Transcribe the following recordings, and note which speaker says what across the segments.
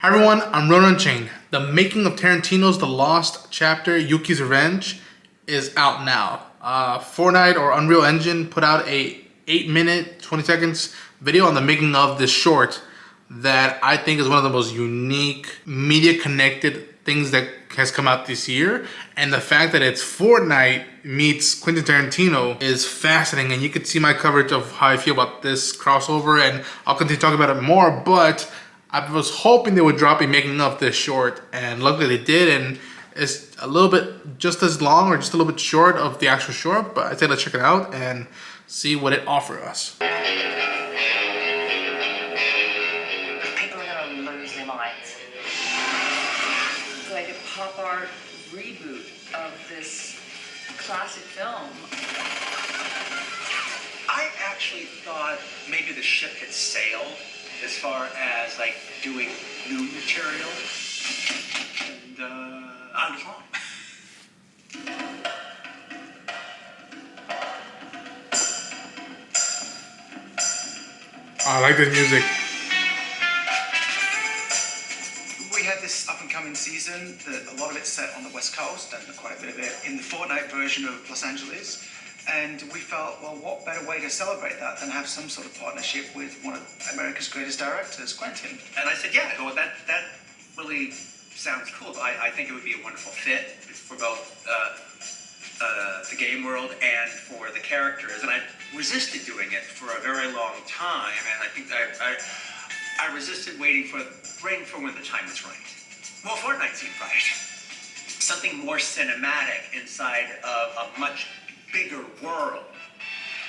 Speaker 1: Hi everyone, I'm Ronan Chain. The making of Tarantino's The Lost Chapter, Yuki's Revenge, is out now. Fortnite or Unreal Engine put out a 8-minute, 20 seconds video on the making of this short that I think is one of the most unique, media-connected things that has come out this year. And the fact that it's Fortnite meets Quentin Tarantino is fascinating. And you can see my coverage of how I feel about this crossover, and I'll continue talking about it more, but I was hoping they would drop a making of this short, and luckily they did, and it's a little bit just as long or just a little bit short of the actual short, but I'd say let's check it out and see what it offers us.
Speaker 2: People are gonna lose their minds. It's like a pop art reboot of this classic film.
Speaker 3: I actually thought maybe the ship had sailed as far as like doing new material, and I was wrong.
Speaker 1: I like this music.
Speaker 3: We had this up and coming season that a lot of it's set on the West Coast and quite a bit of it in the Fortnite version of Los Angeles. And we felt, well, what better way to celebrate that than have some sort of partnership with one of America's greatest directors, Quentin. And I said, yeah, well, that really sounds cool. I think it would be a wonderful fit for both the game world and for the characters. And I resisted doing it for a very long time. And I think I resisted waiting for when the time was right. Well, Fortnite seemed right. Something more cinematic inside of a much bigger world.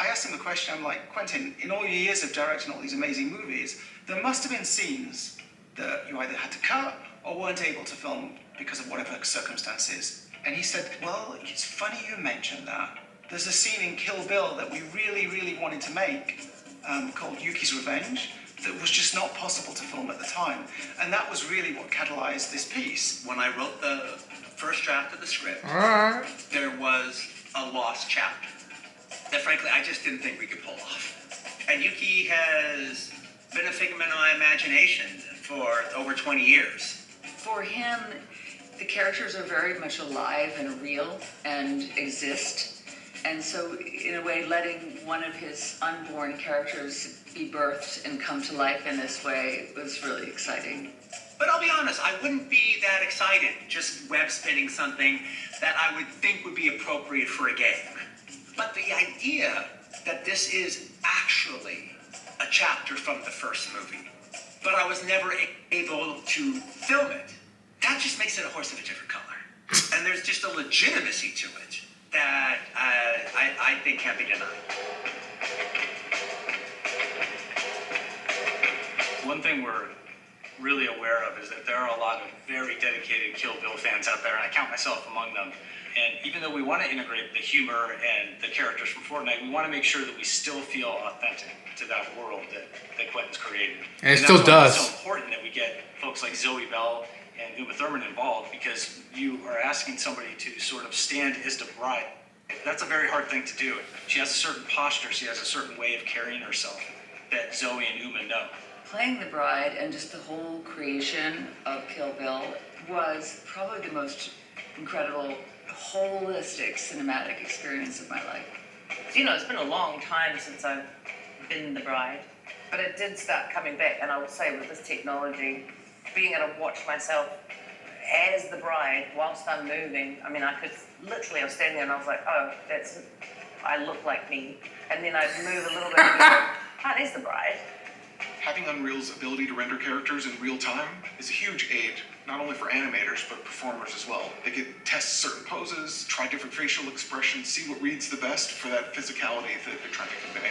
Speaker 3: I asked him the question, I'm like, Quentin, in all your years of directing all these amazing movies, there must have been scenes that you either had to cut or weren't able to film because of whatever circumstances. And he said, well, it's funny you mentioned that. There's a scene in Kill Bill that we really, really wanted to make called Yuki's Revenge that was just not possible to film at the time. And that was really what catalyzed this piece. When I wrote the first draft of the script, there was a lost chapter that frankly I just didn't think we could pull off. And Yuki has been a figment of my imagination for over 20 years.
Speaker 2: For him, the characters are very much alive and real and exist. And so in a way, letting one of his unborn characters be birthed and come to life in this way was really exciting.
Speaker 3: But I'll be honest, I wouldn't be that excited just web spinning something that I would think would be appropriate for a game. But the idea that this is actually a chapter from the first movie, but I was never able to film it, that just makes it a horse of a different color. And there's just a legitimacy to it that I think can't be denied.
Speaker 4: One thing we're really aware of is that there are a lot of very dedicated Kill Bill fans out there, and I count myself among them. And even though we want to integrate the humor and the characters from Fortnite, we want to make sure that we still feel authentic to that world that Quentin's created.
Speaker 1: And it still does.
Speaker 4: It's so important that we get folks like Zoe Bell and Uma Thurman involved, because you are asking somebody to sort of stand as the bride. That's a very hard thing to do. She has a certain posture, she has a certain way of carrying herself that Zoe and Uma know.
Speaker 2: Playing the bride and just the whole creation of Kill Bill was probably the most incredible, holistic cinematic experience of my life.
Speaker 5: You know, it's been a long time since I've been the bride, but it did start coming back, and I will say with this technology, being able to watch myself as the bride whilst I'm moving, I mean, I was standing there and I was like, oh, I look like me. And then I'd move a little bit and go, oh, there's the bride.
Speaker 6: Having Unreal's ability to render characters in real time is a huge aid, not only for animators, but performers as well. They can test certain poses, try different facial expressions, see what reads the best for that physicality that they're trying to convey.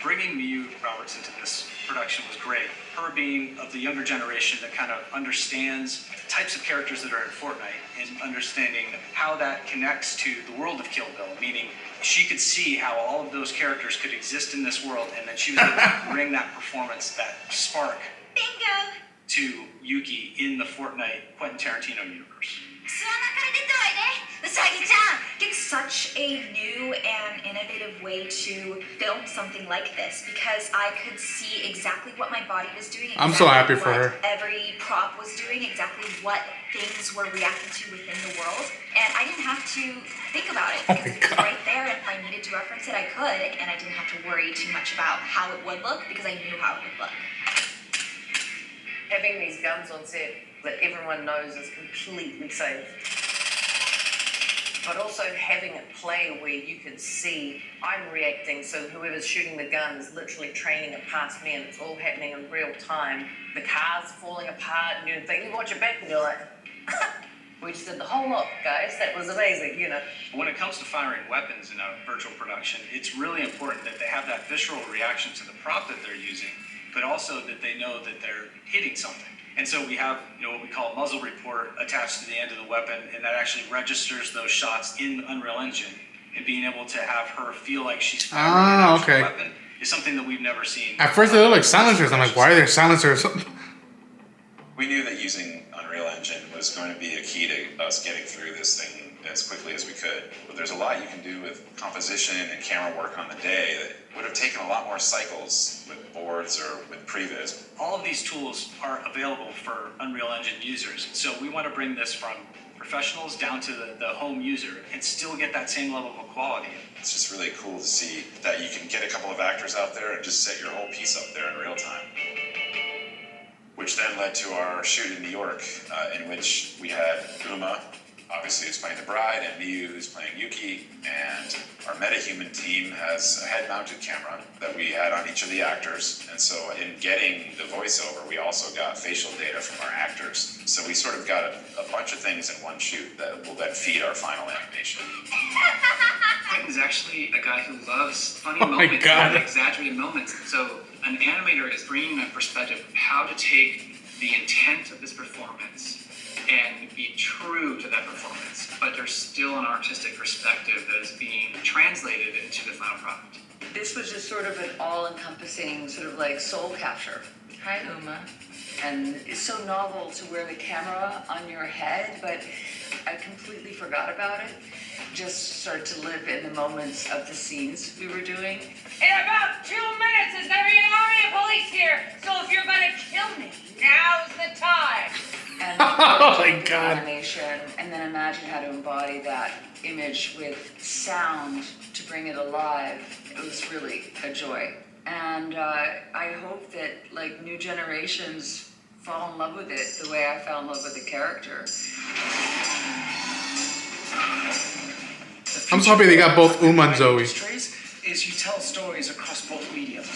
Speaker 4: Bringing Miyu Roberts into this production was great. Her being of the younger generation that kind of understands the types of characters that are in Fortnite and understanding how that connects to the world of Kill Bill, meaning she could see how all of those characters could exist in this world, and then she was able to bring that performance, that spark, to Yuki in the Fortnite Quentin Tarantino universe.
Speaker 7: It's such a new and innovative way to film something like this because I could see exactly what my body was doing.
Speaker 1: I'm so happy for
Speaker 7: what
Speaker 1: her.
Speaker 7: Every prop was doing, exactly what things were reacting to within the world. And I didn't have to think about it because it was right there. And if I needed to reference it, I could. And I didn't have to worry too much about how it would look because I knew how it would look.
Speaker 5: Having these guns on set that everyone knows is completely safe. But also having it play where you can see I'm reacting, so whoever's shooting the gun is literally training it past me and it's all happening in real time. The car's falling apart and you watch it back and you're like, we just did the whole lot, guys. That was amazing, you know.
Speaker 4: When it comes to firing weapons in a virtual production, it's really important that they have that visceral reaction to the prop that they're using, but also that they know that they're hitting something. And so we have, what we call a muzzle report attached to the end of the weapon, and that actually registers those shots in the Unreal Engine. And being able to have her feel like she's firing an actual weapon is something that we've never seen.
Speaker 1: At first, they look like silencers. I'm like, why are there silencers?
Speaker 8: We knew that using Unreal Engine was going to be a key to us getting through this thing as quickly as we could. But there's a lot you can do with composition and camera work on the day that would have taken a lot more cycles with boards or with previs.
Speaker 4: All of these tools are available for Unreal Engine users. So we want to bring this from professionals down to the home user and still get that same level of quality.
Speaker 8: It's just really cool to see that you can get a couple of actors out there and just set your whole piece up there in real time. Which then led to our shoot in New York, in which we had Uma, obviously, who's playing the bride, and Miyu, who's playing Yuki, and our metahuman team has a head-mounted camera that we had on each of the actors, and so in getting the voiceover, we also got facial data from our actors. So we sort of got a bunch of things in one shoot that will then feed our final animation.
Speaker 3: Quentin's actually a guy who loves funny moments and exaggerated moments. So an animator is bringing a perspective of how to take the intent of this performance and be true to that performance, but there's still an artistic perspective that is being translated into the final product.
Speaker 2: This was just sort of an all-encompassing sort of like soul capture. Hi, Uma. And it's so novel to wear the camera on your head, but I completely forgot about it. Just started to live in the moments of the scenes we were doing.
Speaker 5: In about 2 minutes, there's gonna be an army of police here. So if you're gonna kill me, now's the time.
Speaker 2: And
Speaker 1: oh my God.
Speaker 2: Animation, and then imagine how to embody that image with sound to bring it alive. It was really a joy. And I hope that like new generations fall in love with it the way I fell in love with the character.
Speaker 1: I'm so happy they got both Uma and Zoe.
Speaker 3: Is you tell stories across both mediums.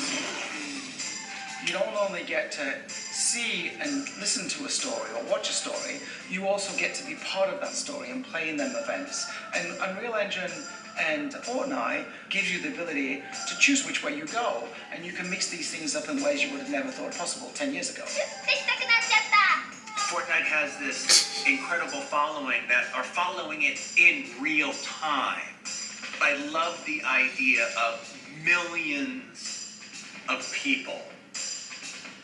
Speaker 3: You don't only get to see and listen to a story or watch a story, you also get to be part of that story and play in them events. And Unreal Engine and Fortnite gives you the ability to choose which way you go, and you can mix these things up in ways you would have never thought possible 10 years ago.
Speaker 9: Fortnite has this incredible following that are following it in real time. I love the idea of millions of people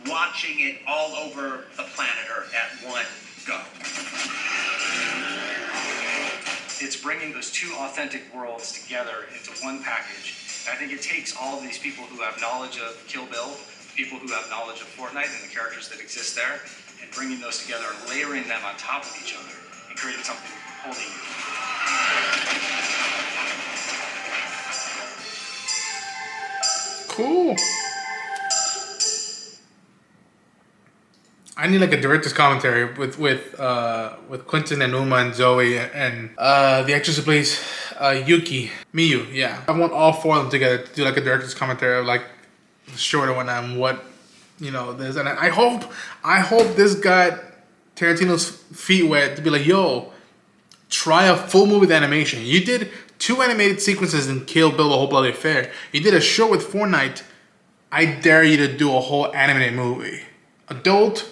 Speaker 9: watching it all over the planet Earth at one go.
Speaker 4: It's bringing those two authentic worlds together into one package. And I think it takes all of these people who have knowledge of Kill Bill, people who have knowledge of Fortnite and the characters that exist there, and bringing those together and layering them on top of each other and creating something wholly new.
Speaker 1: Cool. I need like a director's commentary with Quentin and Uma and Zoe and the actress who plays Yuki, Miyu. Yeah, I want all four of them together to do like a director's commentary of like the short and whatnot and what this. And I hope this got Tarantino's feet wet to be like, yo, try a full movie with animation. You did 2 animated sequences in Kill Bill: The Whole Bloody Affair. You did a show with Fortnite. I dare you to do a whole animated movie. Adult.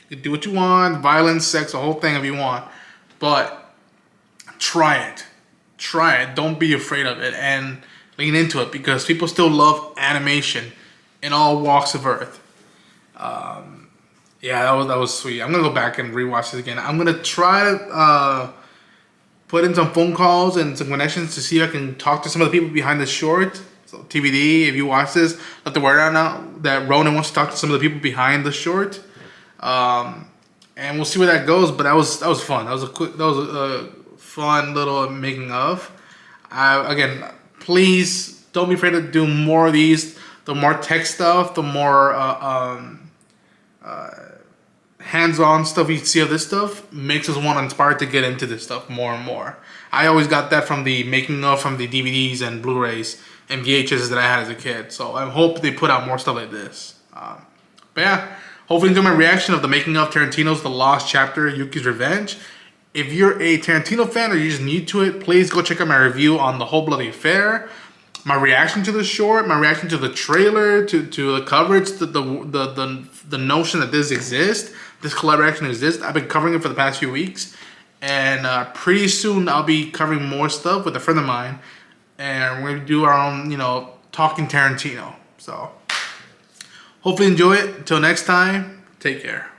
Speaker 1: You can do what you want, violence, sex, the whole thing if you want. But try it. Try it. Don't be afraid of it and lean into it because people still love animation in all walks of earth. Yeah, that was sweet. I'm going to go back and rewatch this again. I'm going to try to put in some phone calls and some connections to see if I can talk to some of the people behind the short. So TBD, if you watch this, let the word out now that Ronan wants to talk to some of the people behind the short. And we'll see where that goes. But that was fun. That was a fun little making of. Again, please don't be afraid to do more of these. The more tech stuff, the more hands-on stuff you see of this stuff makes us want to inspire to get into this stuff more and more. I always got that from the making of, from the DVDs and Blu-rays and VHSs that I had as a kid. So I hope they put out more stuff like this. But yeah, hopefully you enjoy my reaction of the making of Tarantino's The Lost Chapter, Yuki's Revenge. If you're a Tarantino fan or you're just new to it, please go check out my review on The Whole Bloody Affair. My reaction to the short, my reaction to the trailer, to the coverage, the notion that this exists, this collaboration exists. I've been covering it for the past few weeks. And pretty soon I'll be covering more stuff with a friend of mine. And we're going to do our own, Talking Tarantino. So hopefully enjoy it. Until next time, take care.